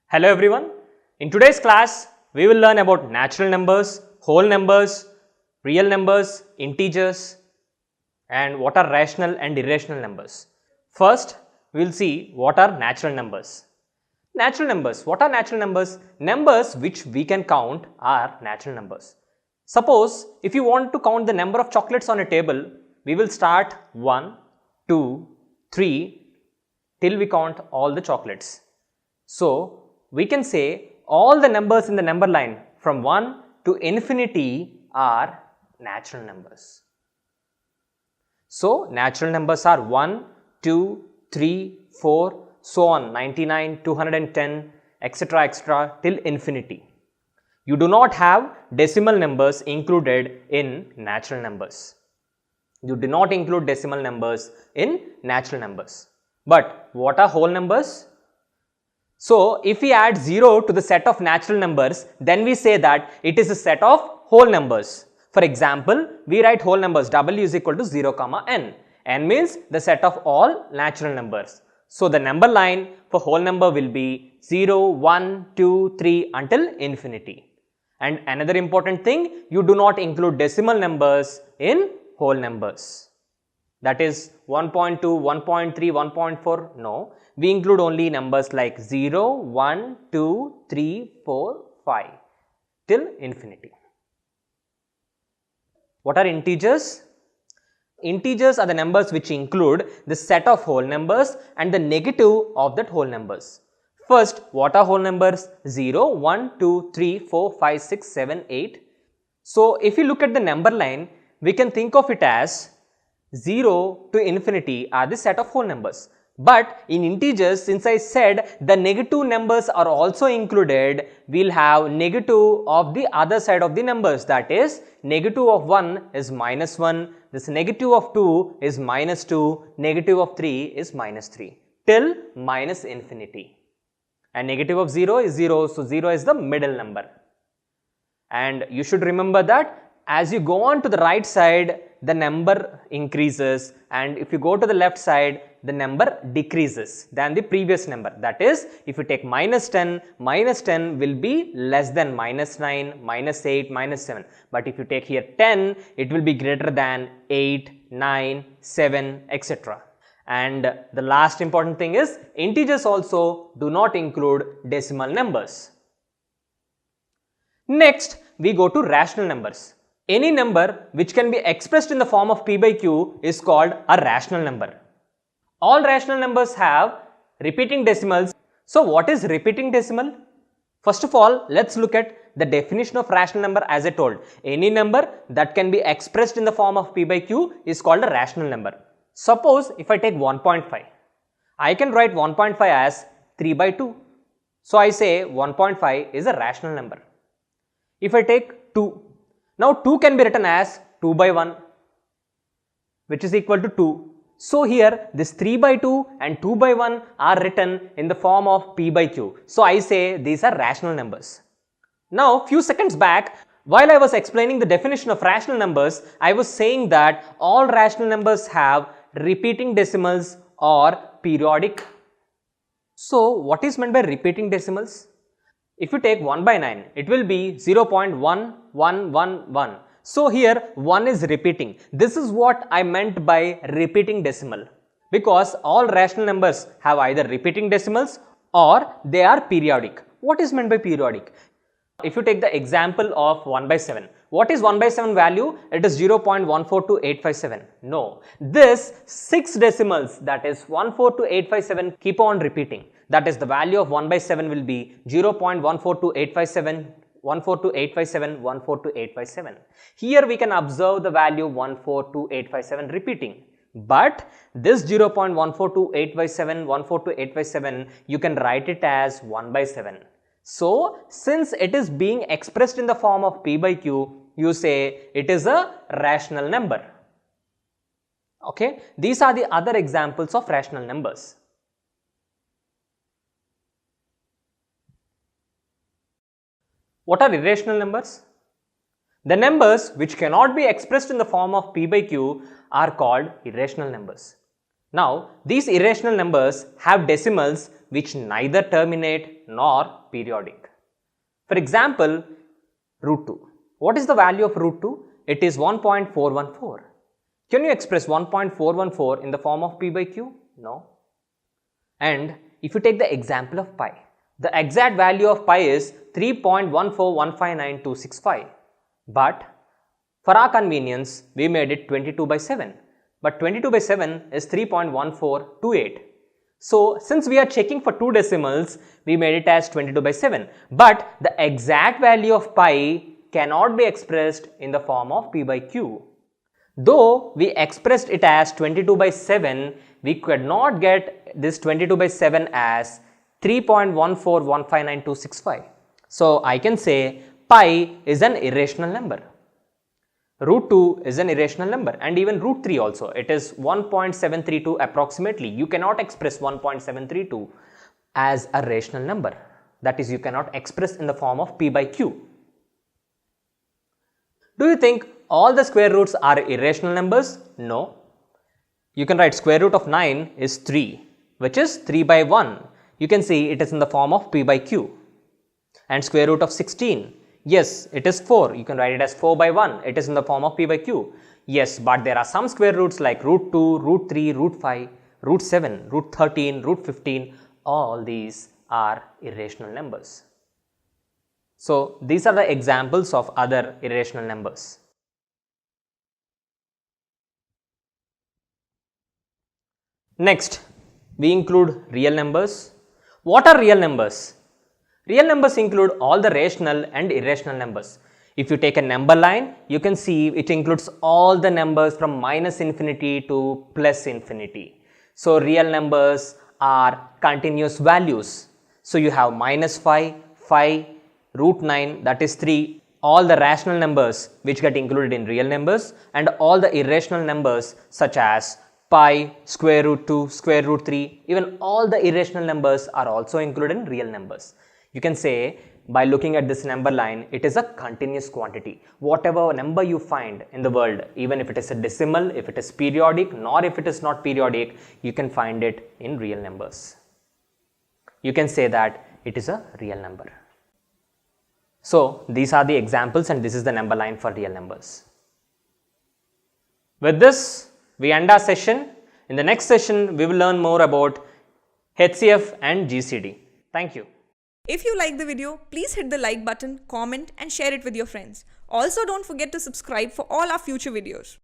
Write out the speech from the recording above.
Hello everyone. In today's class, we will learn about natural numbers, whole numbers, real numbers, integers, and what are rational and irrational numbers. First, we will see what are natural numbers. Natural numbers. What are natural numbers? Numbers which we can count are natural numbers. Suppose if you want to count the number of chocolates on a table, we will start 1, 2, 3 till we count all the chocolates. So, we can say all the numbers in the number line from 1 to infinity are natural numbers. So, natural numbers are 1, 2, 3, 4, so on 99, 210, etc. till infinity. You do not have decimal numbers included in natural numbers. You do not include decimal numbers in natural numbers. But what are whole numbers? So, if we add 0 to the set of natural numbers, then we say that it is a set of whole numbers. For example, we write whole numbers w is equal to 0, n. N means the set of all natural numbers. So, the number line for whole number will be 0, 1, 2, 3 until infinity. And another important thing, you do not include decimal numbers in whole numbers. That is 1.2, 1.3, 1.4, no. We include only numbers like 0, 1, 2, 3, 4, 5 till infinity. What are integers? Integers are the numbers which include the set of whole numbers and the negative of that whole numbers. First, what are whole numbers? 0, 1, 2, 3, 4, 5, 6, 7, 8. So, if you look at the number line, we can think of it as 0 to infinity are the set of whole numbers. But in integers, since I said the negative numbers are also included, we will have negative of the other side of the numbers, that is negative of 1 is minus 1, this negative of 2 is minus 2, negative of 3 is minus 3 till minus infinity. And negative of 0 is 0, so 0 is the middle number. And you should remember that as you go on to the right side, the number increases, and if you go to the left side, the number decreases than the previous number. That is, if you take minus 10 will be less than minus 9, minus 8, minus 7. But if you take here 10, it will be greater than 8, 9, 7, etc. And the last important thing is, integers also do not include decimal numbers. Next, we go to rational numbers. Any number which can be expressed in the form of p by q is called a rational number. All rational numbers have repeating decimals. So, what is repeating decimal? First of all, let's look at the definition of rational number. As I told, any number that can be expressed in the form of p by q is called a rational number. Suppose if I take 1.5, I can write 1.5 as 3 by 2. So, I say 1.5 is a rational number. If I take 2, now 2 can be written as 2 by 1, which is equal to 2. So, here this 3 by 2 and 2 by 1 are written in the form of p by q. So, I say these are rational numbers. Now, few seconds back, while I was explaining the definition of rational numbers, I was saying that all rational numbers have repeating decimals or periodic. So, what is meant by repeating decimals? If you take 1 by 9, it will be 0.1111. So, here 1 is repeating. This is what I meant by repeating decimal, because all rational numbers have either repeating decimals or they are periodic. What is meant by periodic? If you take the example of 1 by 7, what is 1 by 7 value? It is 0.142857. No, this 6 decimals, that is 142,857, keep on repeating. That is, the value of 1 by 7 will be 0.142857, 142,857, 142,857. Here we can observe the value 142,857 repeating. But this 0.142857, 142,857, you can write it as 1 by 7. So, since it is being expressed in the form of p by q, you say it is a rational number. Okay, these are the other examples of rational numbers. What are irrational numbers? The numbers which cannot be expressed in the form of p by q are called irrational numbers. Now, these irrational numbers have decimals which neither terminate nor periodic. For example, root 2. What is the value of root 2? It is 1.414. Can you express 1.414 in the form of p by q? No. And if you take the example of pi, the exact value of pi is 3.14159.265. But for our convenience, we made it 22 by 7. But 22 by 7 is 3.1428. So, since we are checking for two decimals, we made it as 22 by 7. But the exact value of pi cannot be expressed in the form of p by q. Though we expressed it as 22 by 7, we could not get this 22 by 7 as 3.14159.265. So, I can say pi is an irrational number. Root 2 is an irrational number, and even root 3 also. It is 1.732 approximately. You cannot express 1.732 as a rational number. That is, you cannot express in the form of p by q. Do you think all the square roots are irrational numbers? No. You can write square root of 9 is 3, which is 3 by 1. You can see it is in the form of p by q. And square root of 16. Yes, it is 4. You can write it as 4 by 1. It is in the form of p by q. Yes, but there are some square roots like root 2, root 3, root 5, root 7, root 13, root 15. All these are irrational numbers. So, these are the examples of other irrational numbers. Next, we include real numbers. What are real numbers? Real numbers include all the rational and irrational numbers. If you take a number line, you can see it includes all the numbers from minus infinity to plus infinity. So, real numbers are continuous values. So, you have minus 5, 5, root 9, that is 3, all the rational numbers which get included in real numbers, and all the irrational numbers such as pi, square root 2, square root 3, even all the irrational numbers are also included in real numbers. You can say by looking at this number line, it is a continuous quantity. Whatever number you find in the world, even if it is a decimal, if it is periodic, nor if it is not periodic, you can find it in real numbers. You can say that it is a real number. So, these are the examples, and this is the number line for real numbers. With this, we end our session. In the next session, we will learn more about HCF and GCD. Thank you. If you like the video, please hit the like button, comment and share it with your friends. Also, don't forget to subscribe for all our future videos.